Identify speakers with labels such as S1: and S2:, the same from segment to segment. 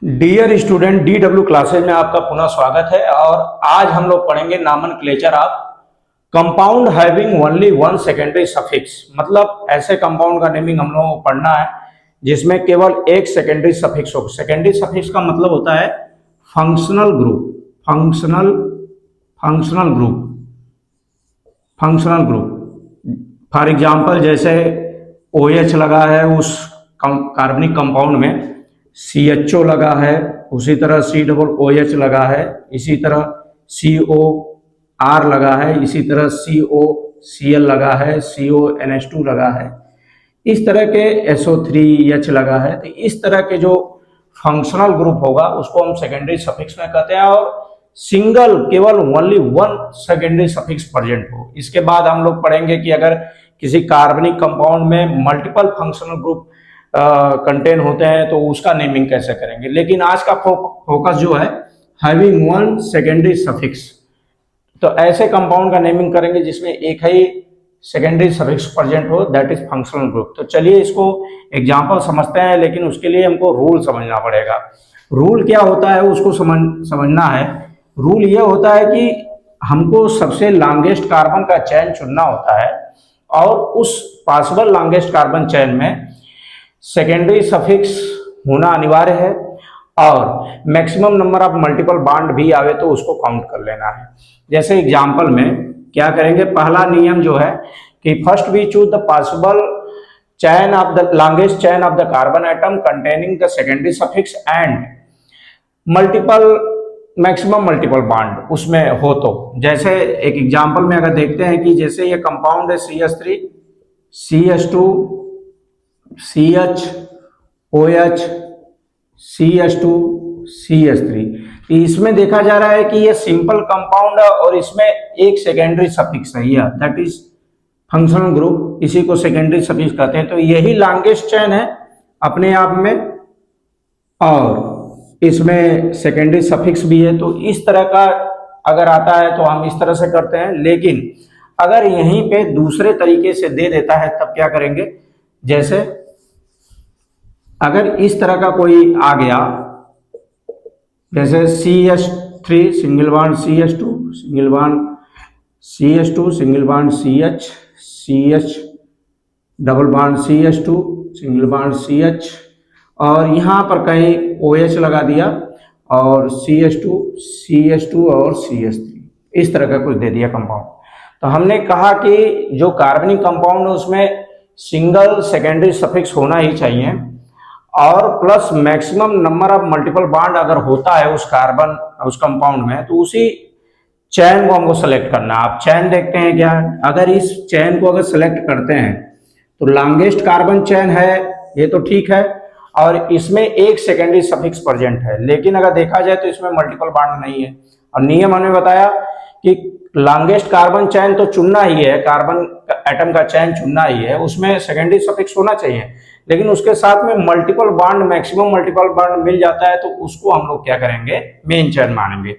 S1: Dear student, DW classes में आपका पुनः स्वागत है। और आज हम लोग पढ़ेंगे nomenclature of compound having only one secondary suffix. मतलब ऐसे कंपाउंड का नेमिंग हम लोगों को पढ़ना है जिसमें केवल एक सेकेंडरी सफिक्स हो। सेकेंडरी सफिक्स का मतलब होता है functional group, functional group. For example जैसे OH लगा है उस कार्बनिक कंपाउंड में, CHO लगा है, उसी तरह COOH लगा है, इसी तरह COR लगा है, इसी तरह COCl लगा है, CONH2 लगा है, इस तरह के SO3H लगा है। तो इस तरह के जो फंक्शनल ग्रुप होगा उसको हम सेकेंडरी सफिक्स में कहते हैं, और सिंगल केवल only one secondary suffix present हो। इसके बाद हम लोग पढ़ेंगे कि अगर किसी कार्बनिक कंपाउंड में मल्टीपल फंक्शनल ग्रुप कंटेन होते हैं तो उसका नेमिंग कैसे करेंगे। लेकिन आज का फोकस जो है हैविंग वन सेकेंडरी सफिक्स, तो ऐसे कंपाउंड का नेमिंग करेंगे जिसमें एक ही सेकेंडरी सफिक्स प्रेजेंट हो, दैट इज फंक्शनल ग्रुप। तो चलिए इसको एग्जांपल समझते हैं, लेकिन उसके लिए हमको रूल समझना पड़ेगा। रूल क्या होता है उसको समझना है। रूल ये होता है कि हमको सबसे लॉन्गेस्ट कार्बन का चेन चुनना होता है और उस पॉसिबल लॉन्गेस्ट कार्बन चेन में सेकेंडरी सफिक्स होना अनिवार्य है, और maximum number of multiple bond भी आवे तो उसको काउंट कर लेना है। जैसे एग्जांपल में क्या करेंगे, पहला नियम जो है कि first we choose the possible chain of the longest chain of the carbon atom containing the secondary suffix and maximum multiple bond उसमें हो। तो जैसे एक एग्जांपल में अगर देखते हैं कि जैसे ये कंपाउंड है CH3 CH2 CH OH CH2 CH3, इसमें देखा जा रहा है कि ये सिंपल कंपाउंड है और इसमें एक सेकेंडरी सफिक्स है, दैट इज फंक्शनल ग्रुप, इसी को सेकेंडरी सफिक्स कहते हैं। तो यही लॉन्गेस्ट चेन है अपने आप में, और इसमें सेकेंडरी सफिक्स भी है। तो इस तरह का अगर आता है तो हम इस तरह से करते हैं, लेकिन अगर यहीं पे दूसरे तरीके से दे देता है तब क्या करेंगे। जैसे अगर इस तरह का कोई आ गया, जैसे CH3 single bond CH2 single bond CH2 single bond CH CH double bond CH2 single bond CH, और यहाँ पर कहीं OH लगा दिया और CH2 और CH3, इस तरह का कुछ दे दिया कंपाउंड। तो हमने कहा कि जो कार्बनिक कंपाउंड है उसमें सिंगल सेकेंडरी सफिक्स होना ही चाहिए, और plus maximum number of multiple bond अगर होता है उस कंपाउंड में, तो उसी चैन को हमको सेलेक्ट करना है। आप चैन देखते हैं क्या, अगर इस चैन को अगर सेलेक्ट करते हैं तो लॉन्गेस्ट कार्बन चैन है, ये तो ठीक है, और इसमें एक सेकेंडरी सफिक्स प्रेजेंट है। लेकिन अगर देखा जाए तो इसमें मल्टीपल बॉन्ड नहीं है, और नियम हमने बताया कि लॉन्गेस्ट कार्बन चैन तो चुनना ही है, कार्बन एटम का चैन चुनना ही है, उसमें सेकेंडरी सफिक्स होना चाहिए, लेकिन उसके साथ में multiple bond maximum multiple bond मिल जाता है तो उसको हम लोग क्या करेंगे, मेन चैन मानेंगे।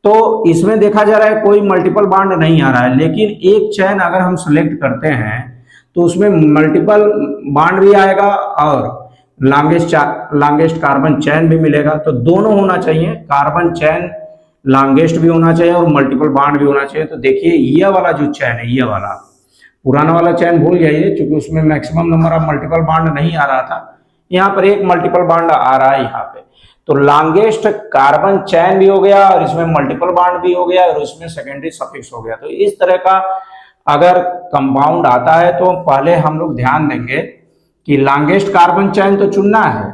S1: तो इसमें देखा जा रहा है कोई मल्टीपल बॉन्ड नहीं आ रहा है, लेकिन एक चैन अगर हम सेलेक्ट करते हैं तो उसमें मल्टीपल बॉन्ड भी आएगा और लॉन्गेस्ट कार्बन चैन भी मिलेगा। तो दोनों होना चाहिए, कार्बन चैन लॉन्गेस्ट भी होना चाहिए और मल्टीपल बॉन्ड भी होना चाहिए। तो देखिए ये वाला जो चैन है, ये वाला पुराना वाला चैन भूल जाइए, क्योंकि उसमें maximum number of multiple bond नहीं आ रहा था, यहाँ पर एक मल्टीपल बॉन्ड आ रहा है यहाँ पे। तो लॉन्गेस्ट कार्बन चैन भी हो गया और इसमें मल्टीपल बॉन्ड भी हो गया और इसमें सेकेंडरी सफिक्स हो गया। तो इस तरह का अगर कंपाउंड आता है तो पहले हम लोग ध्यान देंगे कि लॉन्गेस्ट कार्बन चैन तो चुनना है,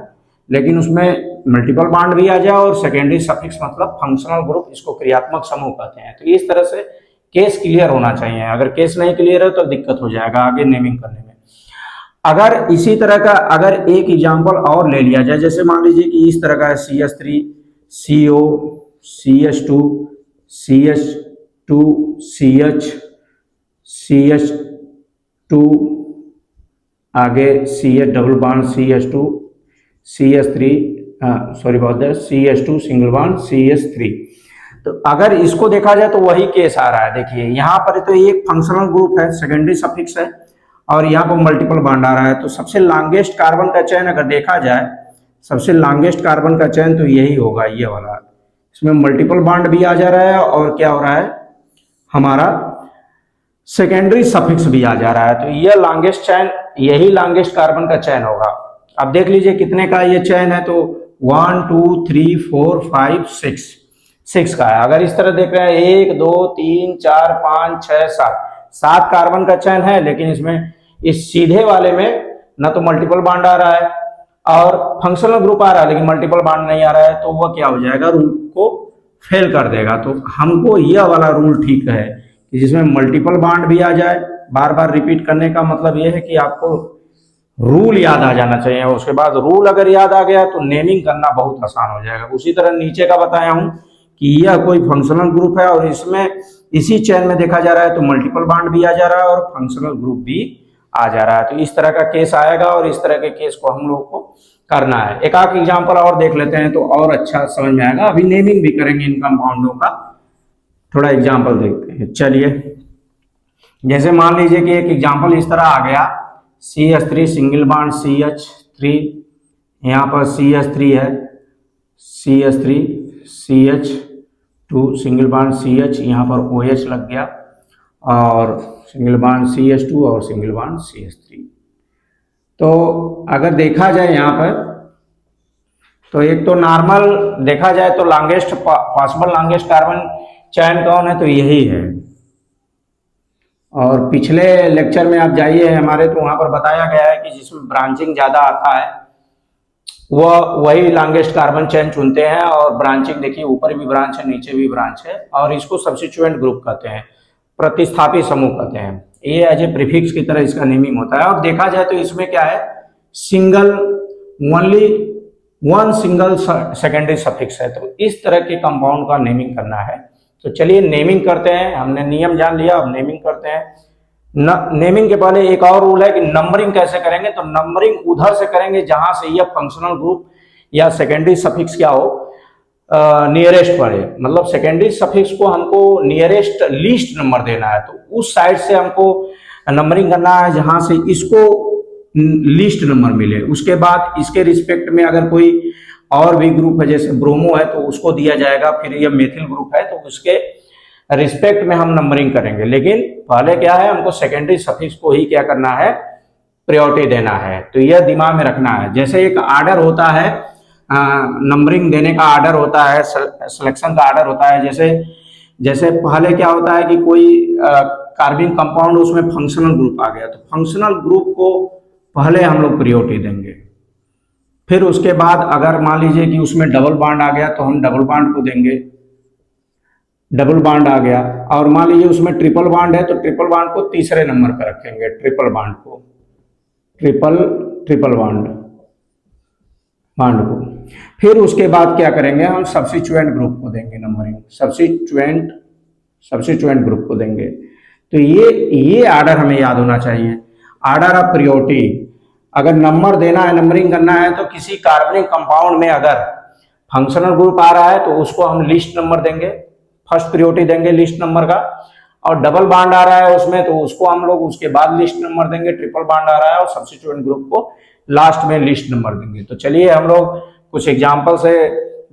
S1: लेकिन उसमें मल्टीपल बॉन्ड भी आ जाए और सेकेंडरी सफिक्स मतलब फंक्शनल ग्रुप, इसको क्रियात्मक समूह कहते हैं। तो इस तरह से केस क्लियर होना चाहिए। अगर केस नहीं क्लियर है तो दिक्कत हो जाएगा आगे नेमिंग करने में। अगर इसी तरह का अगर एक एग्जांपल और ले लिया जाए, जैसे मान लीजिए कि इस तरह का है CH3 CO CH2 CH2 CH CH2 आगे CH double bond CH2 CH3 sorry बहुत है CH2 सिंगल बॉन्ड CH3। तो अगर इसको देखा जाए तो वही केस आ रहा है। देखिए यहाँ पर तो एक फंक्शनल ग्रुप है, सेकेंडरी सफिक्स है, और यहाँ पर मल्टीपल बॉन्ड आ रहा है। तो सबसे लॉन्गेस्ट कार्बन का चैन अगर देखा जाए सबसे लॉन्गेस्ट कार्बन का चेन तो यही होगा, ये वाला। इसमें मल्टीपल बॉन्ड भी आ जा रहा है और क्या हो रहा है, हमारा सेकेंडरी सफिक्स भी आ जा रहा है। तो ये लॉन्गेस्ट चेन, यही लॉन्गेस्ट कार्बन का चेन होगा। अब देख लीजिए कितने का ये चेन है, तो 1 2 3 4 5 6 का है। अगर इस तरह देख रहे हैं 1 2 3 4 5 6 7 कार्बन का चेन है, लेकिन इसमें इस सीधे वाले में ना तो मल्टीपल बॉन्ड आ रहा है और फंक्शनल ग्रुप आ रहा है, लेकिन मल्टीपल बॉन्ड नहीं आ रहा है, तो वह क्या हो जाएगा, रूल को फेल कर देगा। तो हमको यह वाला रूल ठीक है कि जिसमें मल्टीपल बॉन्ड भी आ जाए। बार बार रिपीट करने का मतलब यह है कि आपको रूल याद आ जाना चाहिए। उसके बाद रूल अगर याद आ गया तो नेमिंग करना बहुत आसान हो जाएगा। उसी तरह नीचे का बताया हूं कि यह कोई फंक्शनल ग्रुप है और इसमें इसी चेन में देखा जा रहा है तो मल्टीपल बॉन्ड भी आ जा रहा है और फंक्शनल ग्रुप भी आ जा रहा है। तो इस तरह का केस आएगा और इस तरह के केस को हम लोग को करना है। एक आध एग्जांपल और देख लेते हैं तो और अच्छा समझ में आएगा। अभी नेमिंग भी करेंगे इन कंपाउंडों का, थोड़ा एग्जांपल देखते हैं। चलिए, जैसे मान लीजिए कि एक एग्जांपल इस तरह आ गया, CH3 सिंगल बॉन्ड CH3, यहाँ पर CH3 है, CH3 CH2 single bond CH, यहाँ पर OH लग गया और सिंगल बॉन्ड CH2 और सिंगल बॉन्ड CH3। तो अगर देखा जाए यहाँ पर, तो एक तो नॉर्मल देखा जाए तो longest possible longest carbon chain कौन है, तो यही है। और पिछले लेक्चर में आप जाइए हमारे, तो वहां पर बताया गया है कि जिसमें ब्रांचिंग ज्यादा आता है वह वही लॉन्गेस्ट कार्बन चेन चुनते हैं। और ब्रांचिंग देखिए, ऊपर भी ब्रांच है, नीचे भी ब्रांच है, और इसको सब्स्टिट्यूएंट ग्रुप कहते हैं, प्रतिस्थापी समूह कहते हैं। ये एज ए प्रीफिक्स की तरह इसका नेमिंग होता है। और देखा जाए तो इसमें क्या है, single only one single secondary suffix है। तो इस तरह के कंपाउंड का नेमिंग करना है। तो चलिए नेमिंग करते हैं। हमने नियम जान लिया, अब नेमिंग करते हैं। नेमिंग के पहले एक और रूल है कि नंबरिंग कैसे करेंगे। तो नंबरिंग उधर से करेंगे जहां से यह फंक्शनल ग्रुप या सेकेंडरी सफिक्स क्या हो, नियरेस्ट पड़े। मतलब सेकेंडरी सफिक्स को हमको नियरेस्ट लीस्ट नंबर देना है, तो उस साइड से हमको नंबरिंग करना है जहां से इसको लीस्ट नंबर मिले। उसके बाद इसके रिस्पेक्ट में अगर कोई और भी ग्रुप है, जैसे ब्रोमो है, तो उसको दिया जाएगा। फिर यह मेथिल ग्रुप है तो उसके रिस्पेक्ट में हम नंबरिंग करेंगे। लेकिन पहले क्या है, हमको सेकेंडरी सफिक्स को ही क्या करना है, प्रायोरिटी देना है। तो यह दिमाग में रखना है। जैसे एक आर्डर होता है, नंबरिंग देने का आर्डर होता है, सिलेक्शन का आर्डर होता है। जैसे पहले क्या होता है कि कोई कार्बनिक कंपाउंड, उसमें फंक्शनल ग्रुप आ गया, तो फंक्शनल ग्रुप को पहले हम लोग प्रायोरिटी देंगे। फिर उसके बाद अगर मान लीजिए कि उसमें डबल बॉन्ड आ गया तो हम डबल बॉन्ड को देंगे, डबल बॉन्ड आ गया। और मान लीजिए उसमें ट्रिपल बॉन्ड है तो ट्रिपल बॉन्ड को तीसरे नंबर पर रखेंगे, ट्रिपल बॉन्ड को, ट्रिपल बॉन्ड को। फिर उसके बाद क्या करेंगे, हम सब्स्टिट्यूएंट ग्रुप को देंगे नंबरिंग, सब्स्टिट्यूएंट ग्रुप को देंगे। तो ये आर्डर हमें याद होना चाहिए, आर्डर ऑफ प्रायोरिटी। अगर नंबर देना है, नंबरिंग करना है, तो किसी कार्बनिक कंपाउंड में अगर फंक्शनल ग्रुप आ रहा है तो उसको हम लिस्ट नंबर देंगे, फर्स्ट प्रायोरिटी देंगे लिस्ट नंबर का। और डबल बॉन्ड आ रहा है उसमें तो उसको हम लोग उसके बाद लिस्ट नंबर देंगे। ट्रिपल बॉन्ड आ रहा है और सब्स्टिट्यूएंट ग्रुप को लास्ट में लिस्ट नंबर देंगे। तो चलिए हम लोग कुछ एग्जाम्पल से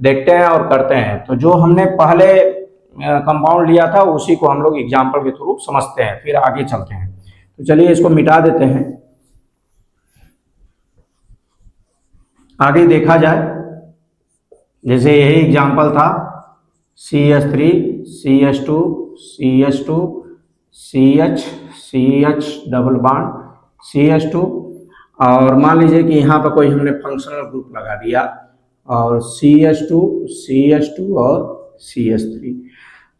S1: देखते हैं और करते हैं। तो जो हमने पहले कंपाउंड लिया था उसी को हम लोग एग्जाम्पल के थ्रू समझते हैं, फिर आगे चलते हैं। तो चलिए इसको मिटा देते हैं। आगे देखा जाए, जैसे यही एग्जाम्पल था, CH3 CH2 CH2 CH double bond CH2। और मान लीजिए कि यहाँ पर कोई हमने फंक्शनल ग्रुप लगा दिया और CH2 और CH3।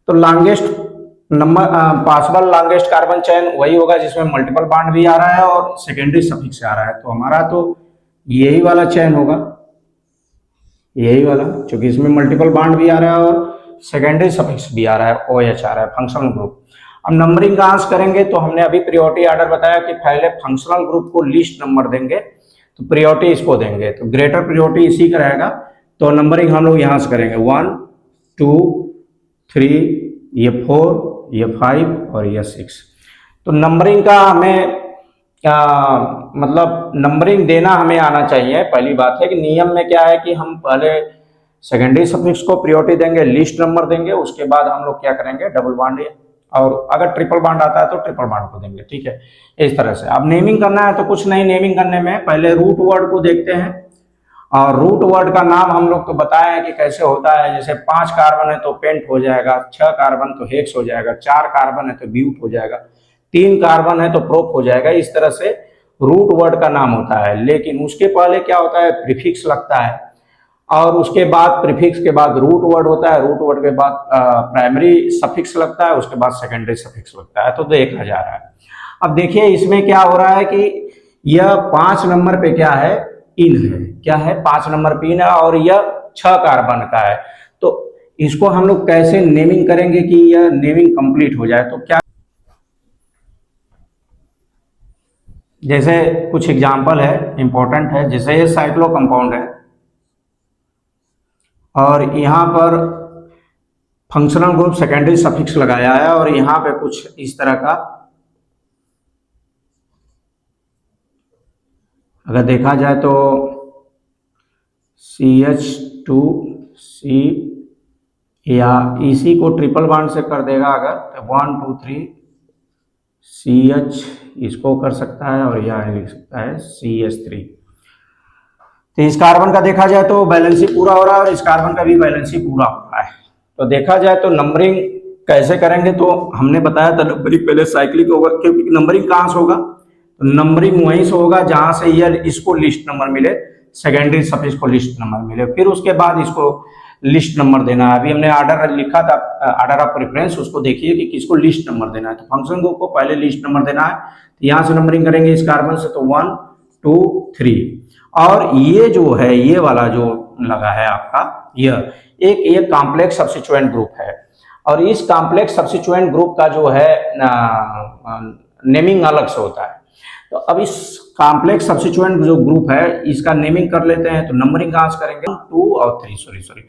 S1: तो longest number possible longest carbon chain वही होगा जिसमें मल्टीपल बॉन्ड भी आ रहा है और सेकेंडरी सफिक्स से आ रहा है। तो हमारा तो यही वाला चेन होगा, यही वाला, क्योंकि इसमें मल्टीपल बॉन्ड भी आ रहा है और सेकेंडरी सफिक्स भी आ रहा है, OH आ रहा है, फंक्शनल ग्रुप। अब नंबरिंग कहाँ से करेंगे, तो हमने अभी प्रायोरिटी आर्डर बताया कि पहले फंक्शनल ग्रुप को लिस्ट नंबर देंगे, तो प्रायोरिटी इसको देंगे, तो ग्रेटर प्रायोरिटी इसी का रहेगा। तो नंबरिंग हम लोग यहाँ से करेंगे 1 2 3, ये 4, ये 5 और ये 6। तो नंबरिंग का हमें मतलब नंबरिंग देना हमें आना चाहिए। पहली बात है कि नियम में क्या है कि हम पहले सेकेंडरी सफिक्स को प्रायोरिटी देंगे, लिस्ट नंबर देंगे, उसके बाद हम लोग क्या करेंगे डबल बॉन्ड, और अगर ट्रिपल बॉन्ड आता है तो ट्रिपल बॉन्ड को देंगे। ठीक है, इस तरह से। अब नेमिंग करना है तो कुछ नहीं, नेमिंग करने में पहले रूट वर्ड को देखते हैं, और रूट वर्ड का नाम हम लोग को बताया है कि कैसे होता है। जैसे 5 कार्बन है तो पेंट हो जाएगा, 6 कार्बन तो हेक्स हो जाएगा, 4 कार्बन है तो ब्यूट हो जाएगा, 3 कार्बन है तो प्रोप हो जाएगा। इस तरह से रूट वर्ड का नाम होता है। लेकिन उसके पहले क्या होता है, प्रीफिक्स लगता है, और उसके बाद प्रीफिक्स के बाद रूट वर्ड होता है, रूट वर्ड के बाद प्राइमरी सफिक्स लगता है, उसके बाद सेकेंडरी सफिक्स लगता है। तो देखा जा रहा है। अब देखिए इसमें क्या हो रहा है कि यह 5 नंबर पे क्या है, इन है, क्या है 5 नंबर पे इन है, और यह 6 कार्बन का है। तो इसको हम लोग कैसे नेमिंग करेंगे कि यह नेमिंग कंप्लीट हो जाए। तो क्या, जैसे कुछ एग्जांपल है इंपॉर्टेंट है, जैसे ये साइक्लो कंपाउंड है और यहाँ पर फंक्शनल ग्रुप सेकेंडरी सफिक्स लगाया है, और यहाँ पे कुछ इस तरह का अगर देखा जाए तो CH2C, या इसी को ट्रिपल बॉन्ड से कर देगा अगर, तो 1 2 3 CH इसको कर सकता है, और यह लिख सकता है CH3। तो इस कार्बन का देखा जाए तो बैलेंसी पूरा हो रहा है, और इस कार्बन का भी बैलेंसी पूरा हो रहा है। तो देखा जाए तो नंबरिंग कैसे करेंगे, तो हमने बताया था नंबरिंग पहले साइक्लिक होगा, क्योंकि नंबरिंग कहाँ से होगा, तो नंबरिंग वहीं से होगा जहां से यह इसको लिस्ट नंबर मिले, सेकेंडरी सफिक्स को लिस्ट नंबर मिले, फिर उसके बाद इसको लिस्ट नंबर देना है। अभी हमने ऑर्डर लिखा था, ऑर्डर ऑफ प्रेफरेंस, उसको देखिए कि किसको लिस्ट नंबर देना है। तो फंक्शन ग्रुप को पहले लिस्ट नंबर देना है, तो यहाँ से नंबरिंग करेंगे इस कार्बन से, तो 1 2 3। और ये जो है, ये वाला जो लगा है आपका, ये कॉम्प्लेक्स सब्स्टिट्यूएंट ग्रुप है, और इस कॉम्प्लेक्स सब्स्टिट्यूएंट ग्रुप का जो है नेमिंग अलग से होता है। तो अब इस कॉम्प्लेक्स सब्स्टिट्यूएंट जो ग्रुप है इसका नेमिंग कर लेते हैं। तो नंबरिंग कहाँ से करेंगे, 2 और 3, सॉरी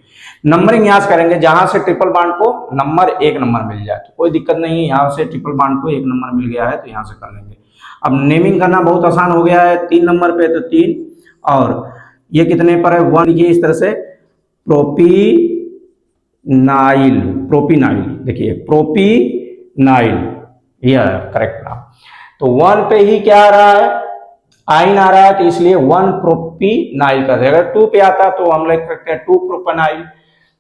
S1: नंबरिंग यहाँ से करेंगे जहां से ट्रिपल बॉन्ड को नंबर 1 नंबर मिल जाए, तो कोई दिक्कत नहीं है। यहाँ से ट्रिपल बॉन्ड को 1 नंबर मिल गया है तो यहाँ से कर लेंगे। अब नेमिंग करना बहुत आसान हो गया है। 3 नंबर पे तो 3, और ये कितने पर है 1, ये इस तरह से प्रोपीनाइल, देखिए प्रोपीनाइल, यह करेक्ट नाम। तो 1 पे ही क्या आ रहा है, आइन आ रहा है, तो इसलिए 1 प्रोपीनाइल कर देगा। 2 पे आता तो हम लोग करते हैं 2 प्रोपेनाइल।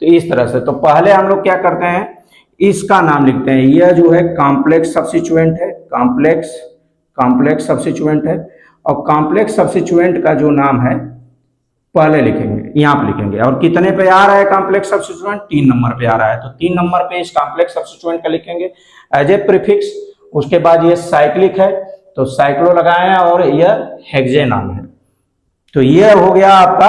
S1: तो इस तरह से, तो पहले हम लोग क्या करते हैं, इसका नाम लिखते हैं। यह जो है कॉम्प्लेक्स सब्स्टिट्यूएंट है, कॉम्प्लेक्स सब्स्टिट्यूएंट है, और कॉम्प्लेक्स सब्स्टिट्यूएंट का जो नाम है पहले लिखेंगे, यहाँ पे लिखेंगे। और कितने पे आ रहा है कॉम्प्लेक्स सब्स्टिट्यूएंट, 3 नंबर पे आ रहा है, तो 3 नंबर पे इस कॉम्प्लेक्स सब्स्टिट्यूएंट का लिखेंगे एज ए प्रीफिक्स। उसके बाद ये साइक्लिक है तो साइक्लो लगाए, और यह हेक्सेनान है। तो ये हो गया आपका,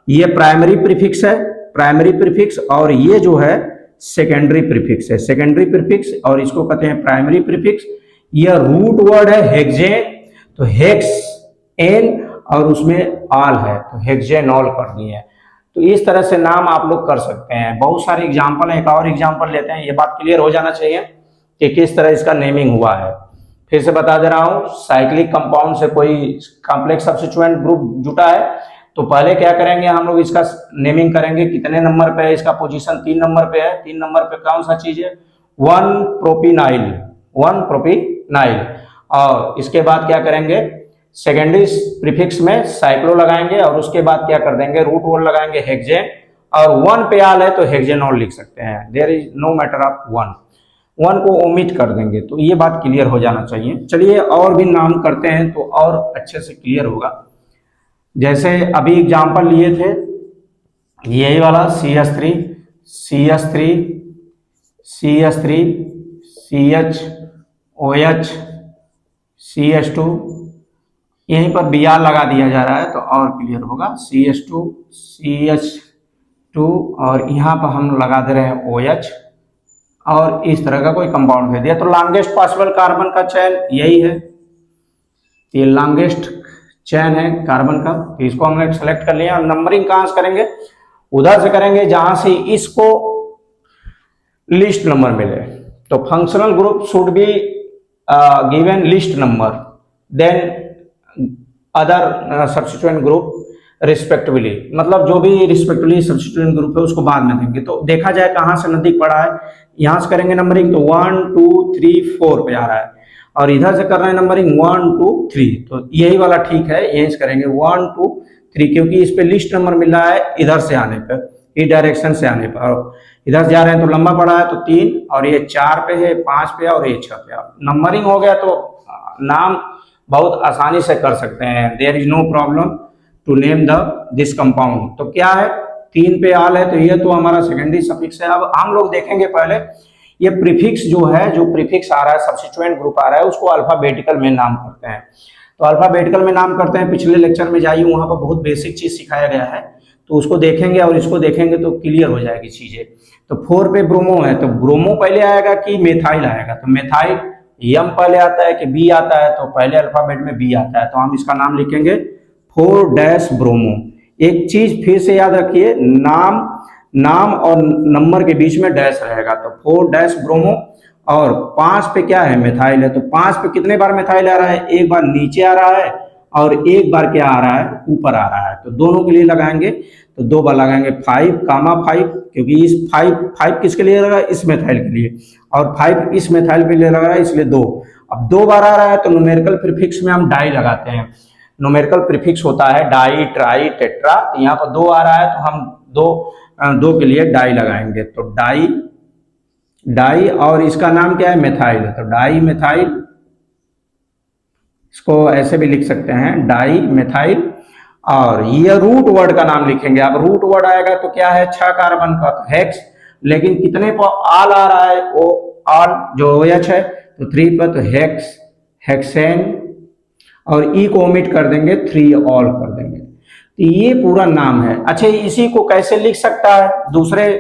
S1: ये प्राइमरी प्रीफिक्स है, प्राइमरी प्रीफिक्स, और ये जो है सेकेंडरी प्रीफिक्स है, सेकेंडरी प्रीफिक्स, और इसको कहते हैं प्राइमरी प्रीफिक्स। यह रूट वर्ड है हेक्सेन, तो हेक्स एन, और उसमें ऑल है तो हेक्सेनॉल कर दिए। तो इस तरह से नाम आप लोग कर सकते हैं। बहुत सारे एग्जाम्पल है, एक और एग्जाम्पल लेते हैं, ये बात क्लियर हो जाना चाहिए कि किस तरह इसका नेमिंग हुआ है। फिर से बता दे रहा हूं, साइक्लिक कंपाउंड से कोई कॉम्प्लेक्स सब्स्टिट्यूएंट ग्रुप जुटा है तो पहले क्या करेंगे, हम लोग इसका नेमिंग करेंगे। कितने नंबर पे है, इसका पोजीशन 3 नंबर पे है। 3 नंबर पे कौन सा चीज है, 1 प्रोपीनाइल, 1 प्रोपीनाइल। और इसके बाद क्या करेंगे, सेकेंडरी प्रीफिक्स में साइक्लो लगाएंगे, और उसके बाद क्या कर देंगे, रूट वर्ड लगाएंगे हेक्सेन, और 1 पे आल है तो हेक्सेनॉल लिख सकते हैं। There is no matter of 1 को ओमिट कर देंगे। तो ये बात क्लियर हो जाना चाहिए। चलिए और भी नाम करते हैं तो और अच्छे से क्लियर होगा। जैसे अभी एग्जांपल लिए थे, यही वाला CH3, CH3, CH3, CH, OH, CH2, यहीं पर Br लगा दिया जा रहा है तो और क्लियर होगा। CH2, CH2, और यहाँ पर हम लगा दे रहे हैं OH, और इस तरह का कोई कंपाउंड दे दिया। तो लॉन्गेस्ट पॉसिबल कार्बन का चैन यही है, ये लॉन्गेस्ट चैन है कार्बन का, तो इसको हमने सेलेक्ट कर लिया। नंबरिंग कहां से करेंगे, उधर से करेंगे जहां से इसको लिस्ट नंबर मिले। तो functional group should be given list number, then other substituent group respectively, मतलब जो भी रिस्पेक्टिवली सब्स्टिट्यूएंट ग्रुप है उसको बाद में देंगे। तो देखा जाए कहाँ से नजदीक पड़ा है, यहाँ से करेंगे नंबरिंग तो 1 2 3 4 पे आ रहा है, और इधर से कर रहे हैं नंबरिंग 1 2 3, तो यही वाला ठीक है, यहीं से करेंगे 1 2 3, क्योंकि इस पे लिस्ट नंबर मिल रहा है इधर से आने पर, इस डायरेक्शन से आने पर, और इधर जा रहे हैं तो लंबा पड़ा है तो 3, और ये 4 पे है, 5 पे और ये 6 पे। नंबरिंग हो गया तो नाम बहुत आसानी से कर सकते हैं, there is no problem to name this compound. तो क्या है, 3 पे आल है तो ये तो हमारा सेकेंडरी सफिक्स है। अब हम लोग देखेंगे पहले ये प्रीफिक्स जो है, जो प्रीफिक्स आ रहा है, सब्स्टिट्यूएंट ग्रुप आ रहा है, उसको अल्फाबेटिकल में नाम करते हैं। तो अल्फाबेटिकल में नाम करते हैं, पिछले लेक्चर में जाइए वहां पर बहुत बेसिक चीज सिखाया गया है, तो उसको देखेंगे और इसको देखेंगे तो क्लियर हो जाएगी चीजें। तो 4 पे ब्रोमो है, तो ब्रोमो पहले आएगा कि मेथाइल आएगा, तो मेथाइल यम पहले आता है कि बी आता है, तो पहले अल्फाबेट में बी आता है, तो हम इसका नाम लिखेंगे 4 ब्रोमो। एक चीज फिर से याद रखिए, नाम और नंबर के बीच में डैश रहेगा, तो 4 ब्रोमो। और 5 पे क्या है, मेथाइल है, तो 5 पे कितने बार मेथाइल आ रहा है, एक बार नीचे आ रहा है और एक बार क्या आ रहा है, ऊपर आ रहा है, तो दोनों के लिए लगाएंगे तो 2 बार लगाएंगे 5, क्योंकि इस 5 किसके लिए लगा, इस मेथाइल के लिए, और 5 इस मेथाइल के लिए लगा रहा है, इसलिए 2। अब 2 बार आ रहा है तो न्यूमेरिकल प्रीफिक्स में हम डाई लगाते हैं, न्यूमेरिकल प्रीफिक्स होता है डाई, ट्राई, टेट्रा, तो यहाँ पर 2 आ रहा है तो हम 2 के लिए डाई लगाएंगे, तो डाई और इसका नाम क्या है, मेथाइल है, तो डाई मेथाइल, इसको ऐसे भी लिख सकते हैं डाई मेथाइल। और ये रूट वर्ड का नाम लिखेंगे। अब रूट वर्ड आएगा तो क्या है, 6 कार्बन का, तो हेक्स, लेकिन कितने पर आल आ रहा है, वो आल जो OH है, तो 3 पर, तो हेक्स, हेक्सेन, और ई को ओमिट कर देंगे, 3 ऑल कर देंगे, तो ये पूरा नाम है। अच्छा, इसी को कैसे लिख सकता है, दूसरे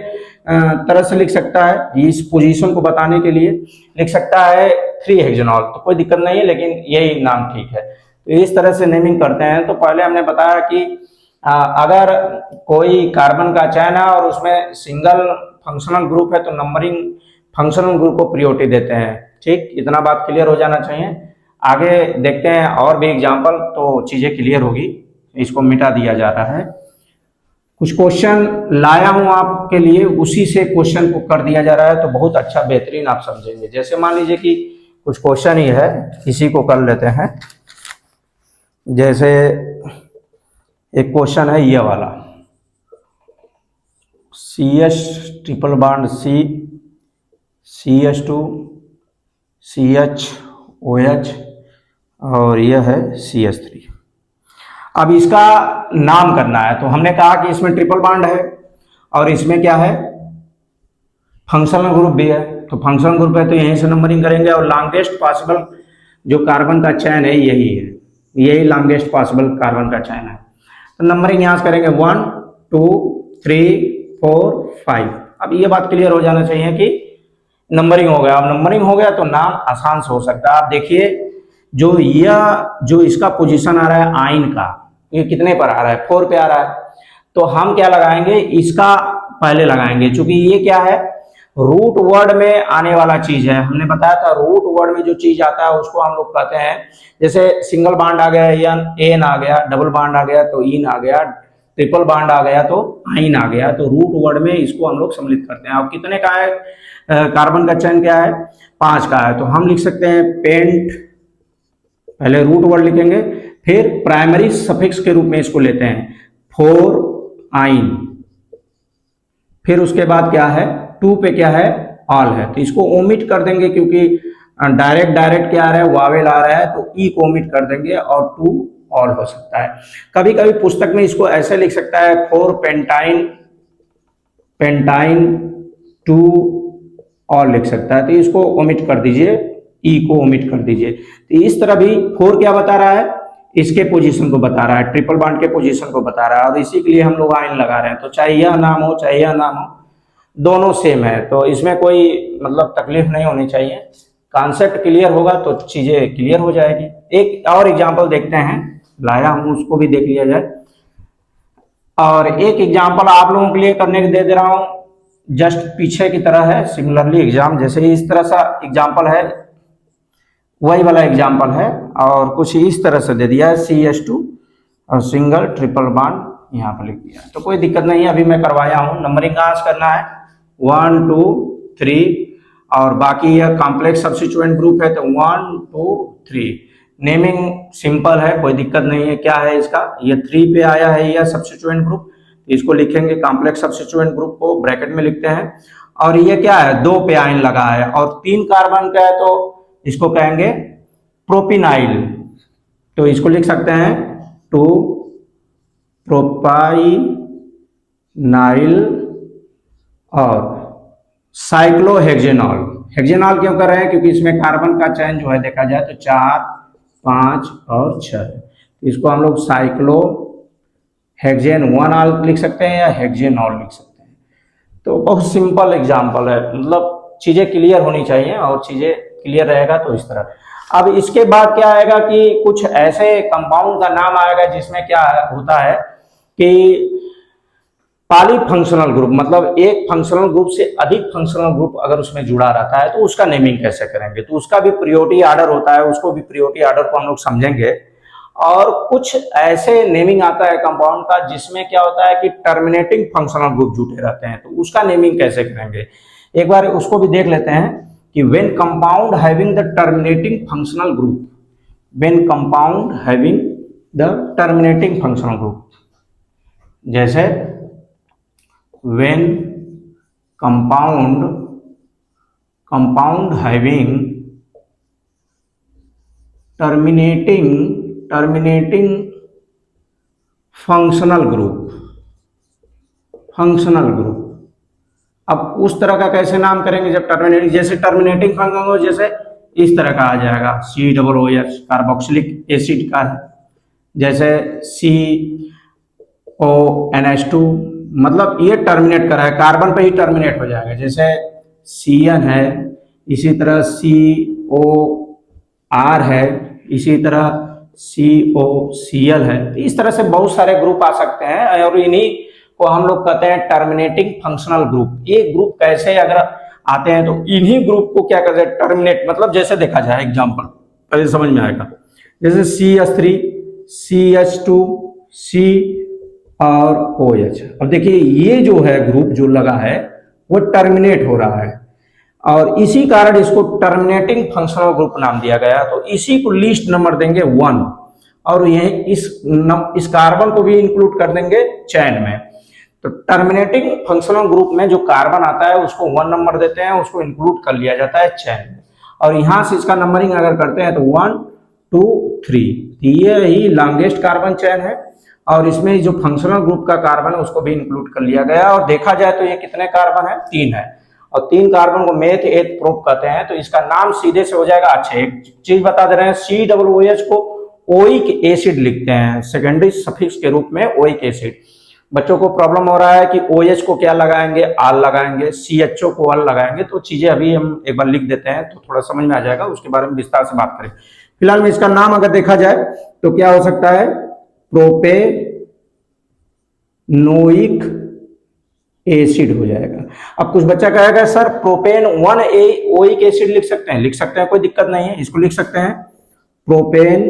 S1: तरह से लिख सकता है, इस पोजीशन को बताने के लिए लिख सकता है 3 हेक्सेनॉल, तो कोई दिक्कत नहीं है, लेकिन यही नाम ठीक है। तो इस तरह से नेमिंग करते हैं। तो पहले हमने बताया कि अगर कोई कार्बन का चयन है और उसमें सिंगल फंक्शनल ग्रुप है तो नंबरिंग फंक्शनल ग्रुप को प्रियोरिटी देते हैं। ठीक, इतना बात क्लियर हो जाना चाहिए। आगे देखते हैं और भी एग्जाम्पल, तो चीजें क्लियर होगी। इसको मिटा दिया जा रहा है। कुछ क्वेश्चन लाया हूं आपके लिए, उसी से क्वेश्चन को कर दिया जा रहा है, तो बहुत अच्छा बेहतरीन आप समझेंगे। जैसे मान लीजिए कि कुछ क्वेश्चन ही है, इसी को कर लेते हैं। जैसे एक क्वेश्चन है ये वाला, CH triple bond C, CH2 CH OH और यह है CH3। अब इसका नाम करना है, तो हमने कहा कि इसमें ट्रिपल बॉन्ड है और इसमें क्या है, फंक्शनल ग्रुप भी है, तो फंक्शनल ग्रुप है तो यहीं से नंबरिंग करेंगे। और लॉन्गेस्ट पॉसिबल जो कार्बन का चयन है यही है, यही लॉन्गेस्ट पॉसिबल कार्बन का चयन है, तो नंबरिंग यहां से करेंगे 1 2 3 4 5। अब ये बात क्लियर हो जाना चाहिए कि नंबरिंग हो गया। अब नंबरिंग हो गया तो नाम आसान से हो सकता है। आप देखिए जो इसका पोजीशन आ रहा है आइन का, ये कितने पर आ रहा है, 4 पे आ रहा है, तो हम क्या लगाएंगे, इसका पहले लगाएंगे, क्योंकि ये क्या है, रूट वर्ड में आने वाला चीज है। हमने बताया था रूट वर्ड में जो चीज आता है उसको हम लोग कहते हैं, जैसे सिंगल बॉन्ड आ गया या एन आ गया, डबल बॉन्ड आ गया तो इन आ गया, ट्रिपल बॉन्ड आ गया तो आइन आ गया, तो रूट वर्ड में इसको हम लोग सम्मिलित करते हैं। और कितने का है, कार्बन का चयन क्या है, 5 का है, तो हम लिख सकते हैं पेंट, पहले रूट वर्ड लिखेंगे, फिर प्राइमरी सफिक्स के रूप में इसको लेते हैं 4 आइन, फिर उसके बाद क्या है 2 पे क्या है ऑल है, तो इसको ओमिट कर देंगे क्योंकि डायरेक्ट क्या आ रहा है, वावेल आ रहा है, तो ई को ओमिट कर देंगे और 2 ऑल हो सकता है। कभी कभी पुस्तक में इसको ऐसे लिख सकता है 4 पेंटाइन 2 ऑल लिख सकता है, तो इसको ओमिट कर दीजिए, ई को ओमिट कर दीजिए। तो इस तरह भी 4 क्या बता रहा है, इसके पोजीशन को बता रहा है, ट्रिपल बॉन्ड के पोजीशन को बता रहा है, और इसी के लिए हम लोग आइन लगा रहे हैं। तो चाहे यह नाम हो चाहे यह नाम हो, दोनों सेम है, तो इसमें कोई मतलब तकलीफ नहीं होनी चाहिए। कॉन्सेप्ट क्लियर होगा तो चीजें क्लियर हो जाएगी। एक और एग्जाम्पल देखते हैं, लाया हूं उसको भी देख लिया जाए। और एक एग्जाम्पल आप लोगों के लिए करने के दे दे रहा हूं, जस्ट पीछे की तरह है, सिमिलरली एग्जाम जैसे इस तरह सा एग्जाम्पल है। वही वाला एग्जाम्पल है और कुछ इस तरह से दे दिया है CH2 और सिंगल ट्रिपल बॉन्ड यहाँ पर लिख दिया है। तो कोई दिक्कत नहीं है, अभी मैं करवाया हूँ। नंबरिंग कहाँ से करना है 1 2 3 और बाकी यह कॉम्प्लेक्स सब्स्टिट्यूएंट ग्रुप है तो 1 2 3। नेमिंग सिंपल है, कोई दिक्कत नहीं है। क्या है इसका, ये 3 पे आया है यह सब्स्टिट्यूएंट ग्रुप, तो इसको लिखेंगे कॉम्प्लेक्स सब्स्टिट्यूएंट ग्रुप को ब्रैकेट में लिखते हैं। और ये क्या है 2 पे आयन लगा है और 3 कार्बन का है तो इसको कहेंगे प्रोपिनाइल, तो इसको लिख सकते हैं 2 प्रोपाइनाइल। और साइक्लोहेक्सेनॉल, हेक्सेनॉल क्यों कर रहे हैं, क्योंकि इसमें कार्बन का चयन जो है देखा जाए तो 4 5 और 6, इसको हम लोग साइक्लो हेक्सेन 1 लिख सकते हैं या हेक्सेनॉल लिख सकते हैं। तो बहुत सिंपल एग्जाम्पल है, मतलब चीजें क्लियर होनी चाहिए और चीजें क्लियर रहेगा तो इस तरह। अब इसके बाद क्या आएगा कि कुछ ऐसे कंपाउंड का नाम आएगा जिसमें क्या होता है कि पॉलीफंक्शनल ग्रुप, मतलब एक फंक्शनल ग्रुप से अधिक फंक्शनल ग्रुप अगर उसमें जुड़ा रहता है तो उसका नेमिंग कैसे करेंगे, तो उसका भी प्रियोरिटी ऑर्डर होता है, उसको भी प्रियोरिटी ऑर्डर को हम लोग समझेंगे। और कुछ ऐसे नेमिंग आता है कंपाउंड का जिसमें क्या होता है कि टर्मिनेटिंग फंक्शनल ग्रुप जुटे रहते हैं, तो उसका नेमिंग कैसे करेंगे एक बार उसको भी देख लेते हैं कि when compound having the terminating functional group, when compound having the terminating functional group, जैसे when compound having terminating functional group। अब उस तरह का कैसे नाम करेंगे जब टर्मिनेटिंग, जैसे टर्मिनेटिंग फंक्शनल ग्रुप जैसे इस तरह का आ जाएगा COOH कार्बोक्सिलिक एसिड का है, जैसे CONH2 मतलब ये टर्मिनेट कर रहा है, कार्बन पे ही टर्मिनेट हो जाएगा, जैसे CN है, इसी तरह COR है, इसी तरह COCl है। तो इस तरह से बहुत सारे ग्रुप आ सकते हैं और इन्हीं को हम लोग कहते हैं टर्मिनेटिंग फंक्शनल ग्रुप। ये ग्रुप कैसे अगर आते हैं तो इन्हीं ग्रुप को क्या कहते हैं टर्मिनेट, मतलब जैसे देखा जाए एग्जाम्पल पहले समझ में आएगा, जैसे CH3 CH2 C और OH। अब देखिए ये जो है ग्रुप जो लगा है वो टर्मिनेट हो रहा है और इसी कारण इसको टर्मिनेटिंग फंक्शनल ग्रुप नाम दिया गया। तो इसी को लीस्ट नंबर देंगे 1 और ये इस कार्बन को भी इंक्लूड कर देंगे चैन में। तो टर्मिनेटिंग फंक्शनल ग्रुप में जो कार्बन आता है उसको 1 नंबर देते हैं, उसको इंक्लूड कर लिया जाता है चैन में। और यहां से इसका नंबरिंग अगर करते हैं तो 1 2 3, ये ही लॉन्गेस्ट कार्बन चैन है और इसमें जो फंक्शनल ग्रुप का कार्बन है उसको भी इंक्लूड कर लिया गया। और देखा जाए तो ये कितने कार्बन है 3 है और 3 कार्बन को मेथ एथ प्रोप कहते हैं, तो इसका नाम सीधे से हो जाएगा। अच्छा एक चीज बता दे रहे हैं, COOH को ओइक एसिड लिखते हैं सेकेंडरी सफिक्स के रूप में, ओइक एसिड। बच्चों को प्रॉब्लम हो रहा है कि OH को क्या लगाएंगे, आल लगाएंगे, CHO को अल लगाएंगे, तो चीजें अभी हम एक बार लिख देते हैं तो थोड़ा समझ में आ जाएगा, उसके बारे में विस्तार से बात करें। फिलहाल में इसका नाम अगर देखा जाए तो क्या हो सकता है, प्रोपेनोइक एसिड हो जाएगा। अब कुछ बच्चा कहेगा सर प्रोपेन 1 ओइक एसिड लिख सकते हैं, लिख सकते हैं, कोई दिक्कत नहीं है, इसको लिख सकते हैं प्रोपेन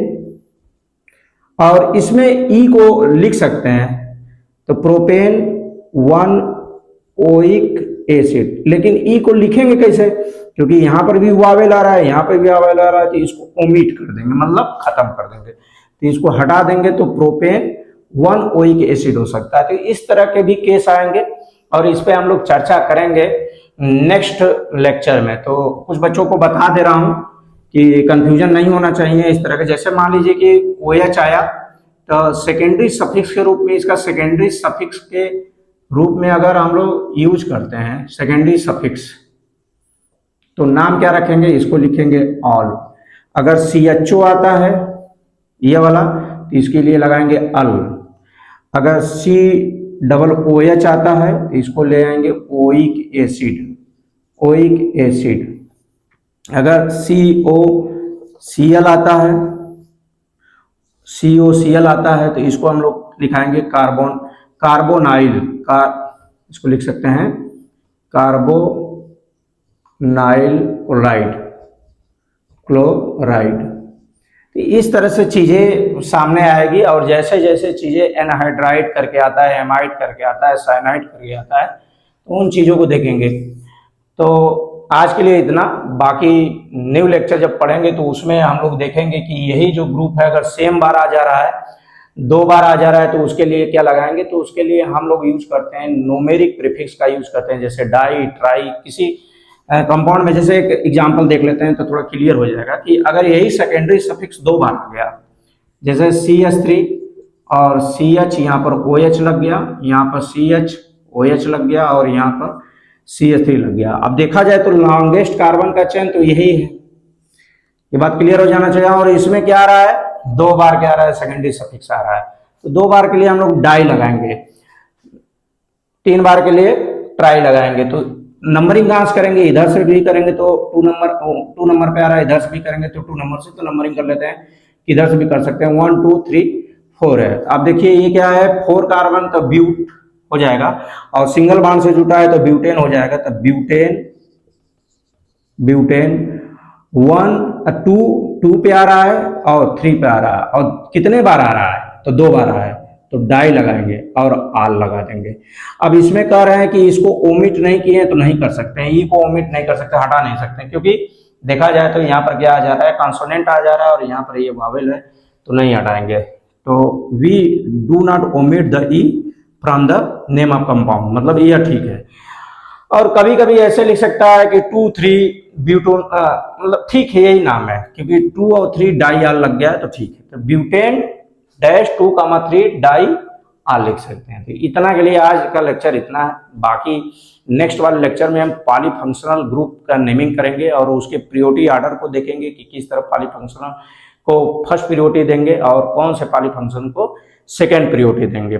S1: और इसमें ई को लिख सकते हैं तो प्रोपेन 1 ओइक एसिड। लेकिन ई को लिखेंगे कैसे, क्योंकि यहां पर भी वावेल आ रहा है, यहां पर भी वावेल आ रहा है, तो इसको ओमिट कर देंगे, मतलब खत्म कर देंगे, तो इसको हटा देंगे तो प्रोपेन 1 ओइक एसिड हो सकता है। तो इस तरह के भी केस आएंगे और इस पे हम लोग चर्चा करेंगे नेक्स्ट लेक्चर में। तो कुछ बच्चों को बता दे रहा हूं कि कंफ्यूजन नहीं होना चाहिए इस तरह के, जैसे मान लीजिए कि OH आया तो सेकेंडरी सफिक्स के रूप में, इसका सेकेंडरी सफिक्स के रूप में अगर हम लोग यूज करते हैं सेकेंडरी सफिक्स तो नाम क्या रखेंगे, इसको लिखेंगे ऑल। अगर CHO आता है ये वाला तो इसके लिए लगाएंगे अल। अगर COOH आता है तो इसको ले आएंगे ओइक एसिड, ओइक एसिड। अगर COCl आता है, COCl आता है तो इसको हम लोग लिखाएंगे कार्बोनाइल, इसको लिख सकते हैं कार्बोनाइल क्लोराइड, क्लोराइड। तो इस तरह से चीज़ें सामने आएगी, और जैसे जैसे चीज़ें एनहाइड्राइड करके आता है, एमाइड करके आता है, साइनाइड करके आता है, तो उन चीज़ों को देखेंगे। तो आज के लिए इतना, बाकी न्यू लेक्चर जब पढ़ेंगे तो उसमें हम लोग देखेंगे कि यही जो ग्रुप है अगर सेम बार आ जा रहा है, 2 बार आ जा रहा है, तो उसके लिए क्या लगाएंगे। तो उसके लिए हम लोग यूज करते हैं न्यूमेरिक प्रीफिक्स का यूज करते हैं, जैसे डाई, ट्राई, किसी कंपाउंड में। जैसे एक एग्जांपल देख लेते हैं तो थोड़ा क्लियर हो जाएगा कि अगर यही सेकेंडरी सफिक्स 2 बार आ गया, जैसे CH3 और CH, यहाँ पर OH लग गया, यहाँ पर CH OH लग गया, और यहाँ पर CH3 लग गया। अब देखा जाए तो लॉन्गेस्ट कार्बन का चेन तो यही है, ये बात क्लियर हो जाना चाहिए। और इसमें क्या आ रहा है, 2 बार क्या आ रहा है, सेकेंडरी सफिक्स आ रहा है। तो 2 बार के लिए हम लोग डाई लगाएंगे, 3 बार के लिए ट्राई लगाएंगे। तो नंबरिंग कहाँ से करेंगे, इधर से भी करेंगे तो 2 नंबर पे आ रहा है, इधर से भी करेंगे तो 2 नंबर से। तो नंबरिंग कर लेते हैं, इधर से भी कर सकते हैं, 1 2 3 4 है। अब देखिए ये क्या है, 4 कार्बन, तो ब्यूट हो जाएगा, और सिंगल बॉन्ड से जुटा है तो ब्यूटेन हो जाएगा। तो ब्यूटेन 2 पे आ रहा है और 3 पे आ रहा है, और कितने बार आ रहा है, तो 2 बार आ रहा है, तो डाई लगाएंगे और आल लगा देंगे। अब इसमें कह रहे हैं कि इसको ओमिट नहीं किए तो नहीं कर सकते हैं, ई को ओमिट नहीं कर सकते, हटा नहीं सकते, क्योंकि देखा जाए तो यहाँ पर क्या आ जा रहा है, कॉन्सोनेंट आ जा रहा है, और यहाँ पर ये वावेल है, तो नहीं हटाएंगे। तो we do not omit the E from the name of compound, मतलब यह ठीक है। और कभी कभी ऐसे लिख सकता है कि 2 3 ब्यूटोन, मतलब ठीक है, यही नाम है, क्योंकि 2 और 3 डाई आल लग गया है, तो ठीक है। तो ब्यूटेन -2,3 डाई आल लिख सकते हैं। तो इतना के लिए आज का लेक्चर इतना है। बाकी नेक्स्ट वाले लेक्चर में हम पॉलीफंक्शनल ग्रुप का नेमिंग करेंगे, और उसके प्रियोरिटी ऑर्डर को देखेंगे कि किस तरह पॉलीफंक्शनल को फर्स्ट प्रियोरिटी देंगे और कौन से पॉलीफंक्शन को सेकेंड प्रियोरिटी देंगे।